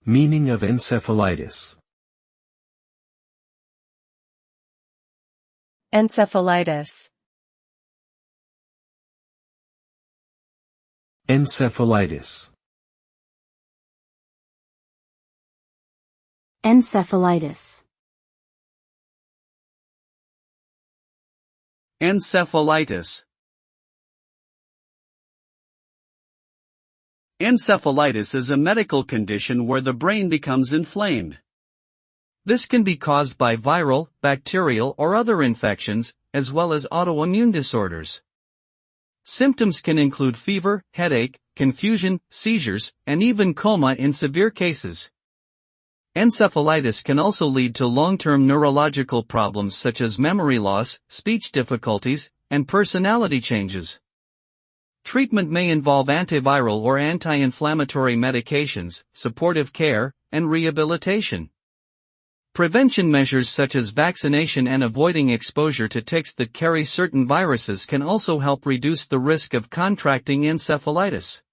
Meaning of encephalitis. Encephalitis. Encephalitis. Encephalitis. Encephalitis. Encephalitis is a medical condition where the brain becomes inflamed. This can be caused by viral, bacterial, or other infections, as well as autoimmune disorders. Symptoms can include fever, headache, confusion, seizures, and even coma in severe cases. Encephalitis can also lead to long-term neurological problems such as memory loss, speech difficulties, and personality changes. Treatment may involve antiviral or anti-inflammatory medications, supportive care, and rehabilitation. Prevention measures such as vaccination and avoiding exposure to ticks that carry certain viruses can also help reduce the risk of contracting encephalitis.